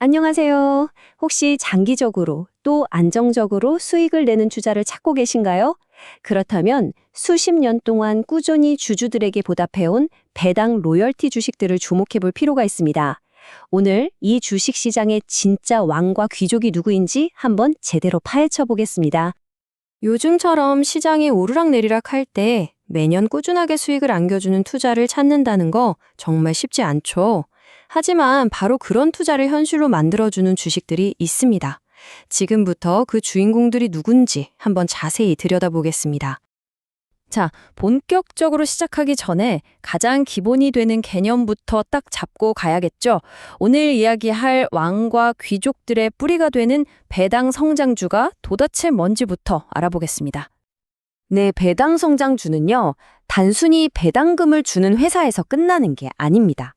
안녕하세요. 혹시 장기적으로 또 안정적으로 수익을 내는 투자를 찾고 계신가요? 그렇다면 수십 년 동안 꾸준히 주주들에게 보답해온 배당 로열티 주식들을 주목해 볼 필요가 있습니다. 오늘 이 주식 시장의 진짜 왕과 귀족이 누구인지 한번 제대로 파헤쳐 보겠습니다. 요즘처럼 시장이 오르락내리락 할 때 매년 꾸준하게 수익을 안겨주는 투자를 찾는다는 거 정말 쉽지 않죠. 하지만 바로 그런 투자를 현실로 만들어주는 주식들이 있습니다. 지금부터 그 주인공들이 누군지 한번 자세히 들여다보겠습니다. 자, 본격적으로 시작하기 전에 가장 기본이 되는 개념부터 딱 잡고 가야겠죠. 오늘 이야기할 왕과 귀족들의 뿌리가 되는 배당 성장주가 도대체 뭔지부터 알아보겠습니다. 네, 배당 성장주는요, 단순히 배당금을 주는 회사에서 끝나는 게 아닙니다.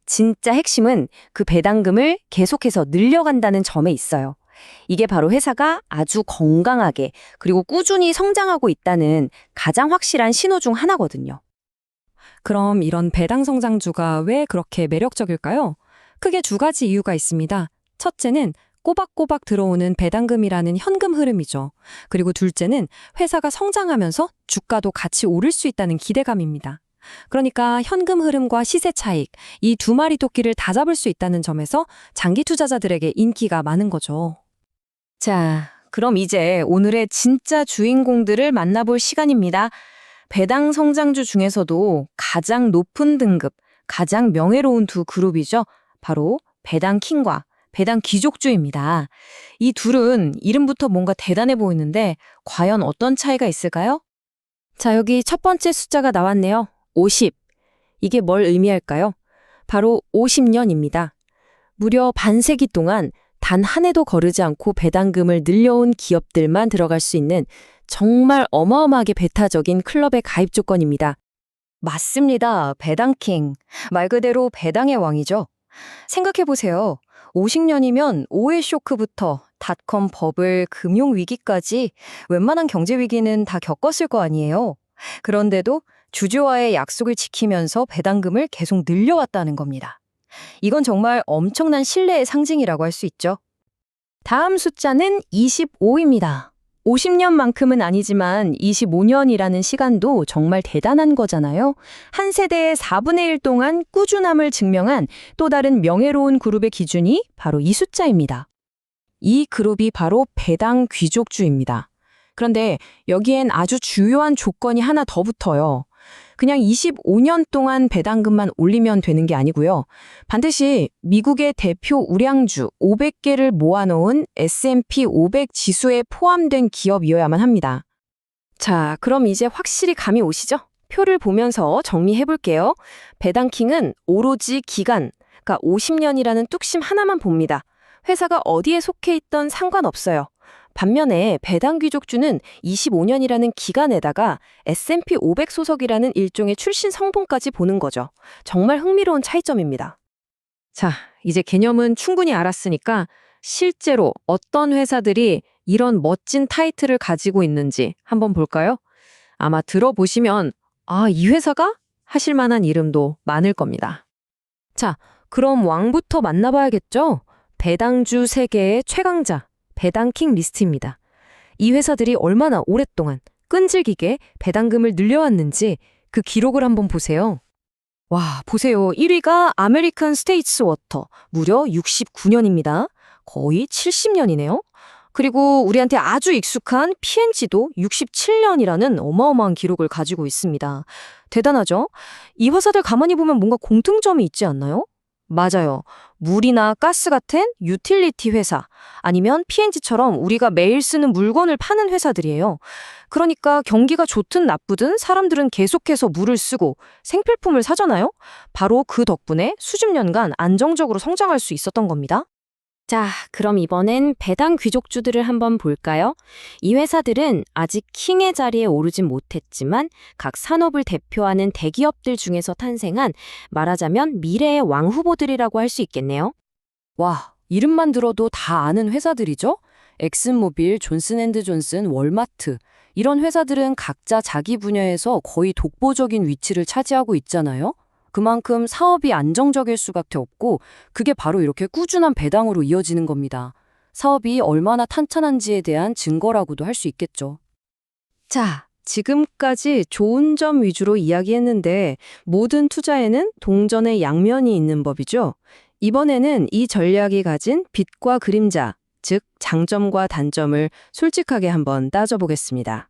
진짜 핵심은 그 배당금을 계속해서 늘려간다는 점에 있어요. 이게 바로 회사가 아주 건강하게 그리고 꾸준히 성장하고 있다는 가장 확실한 신호 중 하나거든요. 그럼 이런 배당 성장주가 왜 그렇게 매력적일까요? 크게 두 가지 이유가 있습니다. 첫째는 꼬박꼬박 들어오는 배당금이라는 현금 흐름이죠. 그리고 둘째는 회사가 성장하면서 주가도 같이 오를 수 있다는 기대감입니다. 그러니까 현금 흐름과 시세 차익, 이 두 마리 토끼를 다 잡을 수 있다는 점에서 장기 투자자들에게 인기가 많은 거죠. 자, 그럼 이제 오늘의 진짜 주인공들을 만나볼 시간입니다. 배당 성장주 중에서도 가장 높은 등급, 가장 명예로운 두 그룹이죠. 바로 배당킹과 배당 귀족주입니다. 이 둘은 이름부터 뭔가 대단해 보이는데 과연 어떤 차이가 있을까요? 자, 여기 첫 번째 숫자가 나왔네요. 50. 이게 뭘 의미할까요? 바로 50년입니다. 무려 반세기 동안 단 한 해도 거르지 않고 배당금을 늘려온 기업들만 들어갈 수 있는 정말 어마어마하게 배타적인 클럽의 가입 조건입니다. 맞습니다. 배당킹. 말 그대로 배당의 왕이죠. 생각해보세요. 50년이면 오일 쇼크부터 닷컴 버블, 금융위기까지 웬만한 경제위기는 다 겪었을 거 아니에요. 그런데도 주주와의 약속을 지키면서 배당금을 계속 늘려왔다는 겁니다. 이건 정말 엄청난 신뢰의 상징이라고 할 수 있죠. 다음 숫자는 25입니다. 50년만큼은 아니지만 25년이라는 시간도 정말 대단한 거잖아요. 한 세대의 4분의 1 동안 꾸준함을 증명한 또 다른 명예로운 그룹의 기준이 바로 이 숫자입니다. 이 그룹이 바로 배당 귀족주입니다. 그런데 여기엔 아주 중요한 조건이 하나 더 붙어요. 그냥 25년 동안 배당금만 올리면 되는 게 아니고요. 반드시 미국의 대표 우량주 500개를 모아놓은 S&P 500 지수에 포함된 기업이어야만 합니다. 자, 그럼 이제 확실히 감이 오시죠? 표를 보면서 정리해 볼게요. 배당킹은 오로지 기간, 그러니까 50년이라는 뚝심 하나만 봅니다. 회사가 어디에 속해 있던 상관없어요. 반면에 배당 귀족주는 25년이라는 기간에다가 S&P 500 소속이라는 일종의 출신 성분까지 보는 거죠. 정말 흥미로운 차이점입니다. 자, 이제 개념은 충분히 알았으니까 실제로 어떤 회사들이 이런 멋진 타이틀을 가지고 있는지 한번 볼까요? 아마 들어보시면 이 회사가? 하실 만한 이름도 많을 겁니다. 자, 그럼 왕부터 만나봐야겠죠? 배당주 세계의 최강자. 배당킹 리스트입니다. 이 회사들이 얼마나 오랫동안 끈질기게 배당금을 늘려왔는지 그 기록을 한번 보세요. 와, 보세요. 1위가 아메리칸 스테이츠 워터, 무려 69년입니다. 거의 70년이네요. 그리고 우리한테 아주 익숙한 P&G도 67년이라는 어마어마한 기록을 가지고 있습니다. 대단하죠? 이 회사들 가만히 보면 뭔가 공통점이 있지 않나요? 맞아요. 물이나 가스 같은 유틸리티 회사, 아니면 P&G처럼 우리가 매일 쓰는 물건을 파는 회사들이에요. 그러니까 경기가 좋든 나쁘든 사람들은 계속해서 물을 쓰고 생필품을 사잖아요. 바로 그 덕분에 수십 년간 안정적으로 성장할 수 있었던 겁니다. 자, 그럼 이번엔 배당 귀족주들을 한번 볼까요? 이 회사들은 아직 킹의 자리에 오르진 못했지만 각 산업을 대표하는 대기업들 중에서 탄생한 말하자면 미래의 왕 후보들이라고 할 수 있겠네요. 와, 이름만 들어도 다 아는 회사들이죠? 엑슨모빌, 존슨앤드존슨, 월마트. 이런 회사들은 각자 자기 분야에서 거의 독보적인 위치를 차지하고 있잖아요. 그만큼 사업이 안정적일 수밖에 없고 그게 바로 이렇게 꾸준한 배당으로 이어지는 겁니다. 사업이 얼마나 탄탄한지에 대한 증거라고도 할 수 있겠죠. 자, 지금까지 좋은 점 위주로 이야기했는데 모든 투자에는 동전의 양면이 있는 법이죠. 이번에는 이 전략이 가진 빛과 그림자, 즉 장점과 단점을 솔직하게 한번 따져보겠습니다.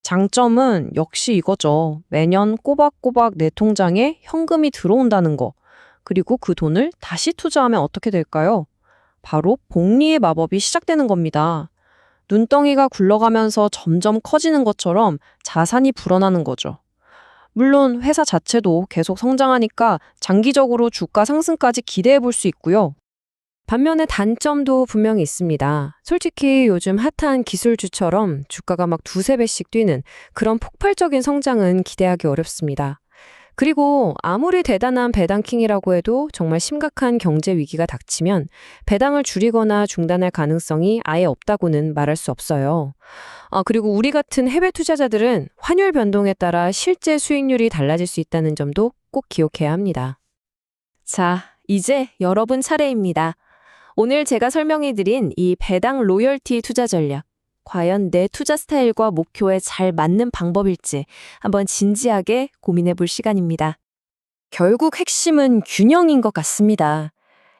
장점은 역시 이거죠. 매년 꼬박꼬박 내 통장에 현금이 들어온다는 거. 그리고 그 돈을 다시 투자하면 어떻게 될까요? 바로 복리의 마법이 시작되는 겁니다. 눈덩이가 굴러가면서 점점 커지는 것처럼 자산이 불어나는 거죠. 물론 회사 자체도 계속 성장하니까 장기적으로 주가 상승까지 기대해 볼 수 있고요. 반면에 단점도 분명히 있습니다. 솔직히 요즘 핫한 기술주처럼 주가가 막 두세 배씩 뛰는 그런 폭발적인 성장은 기대하기 어렵습니다. 그리고 아무리 대단한 배당킹이라고 해도 정말 심각한 경제 위기가 닥치면 배당을 줄이거나 중단할 가능성이 아예 없다고는 말할 수 없어요. 그리고 우리 같은 해외 투자자들은 환율 변동에 따라 실제 수익률이 달라질 수 있다는 점도 꼭 기억해야 합니다. 자, 이제 여러분 차례입니다. 오늘 제가 설명해드린 이 배당 로열티 투자 전략, 과연 내 투자 스타일과 목표에 잘 맞는 방법일지 한번 진지하게 고민해 볼 시간입니다. 결국 핵심은 균형인 것 같습니다.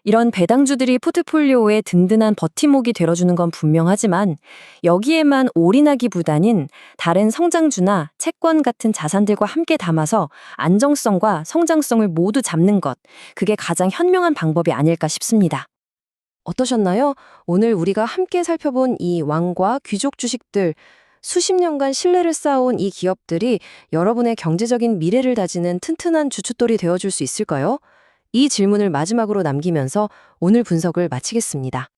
이런 배당주들이 포트폴리오에 든든한 버팀목이 되어주는 건 분명하지만 여기에만 올인하기보다는 다른 성장주나 채권 같은 자산들과 함께 담아서 안정성과 성장성을 모두 잡는 것, 그게 가장 현명한 방법이 아닐까 싶습니다. 어떠셨나요? 오늘 우리가 함께 살펴본 이 왕과 귀족 주식들, 수십 년간 신뢰를 쌓아온 이 기업들이 여러분의 경제적인 미래를 다지는 튼튼한 주춧돌이 되어줄 수 있을까요? 이 질문을 마지막으로 남기면서 오늘 분석을 마치겠습니다.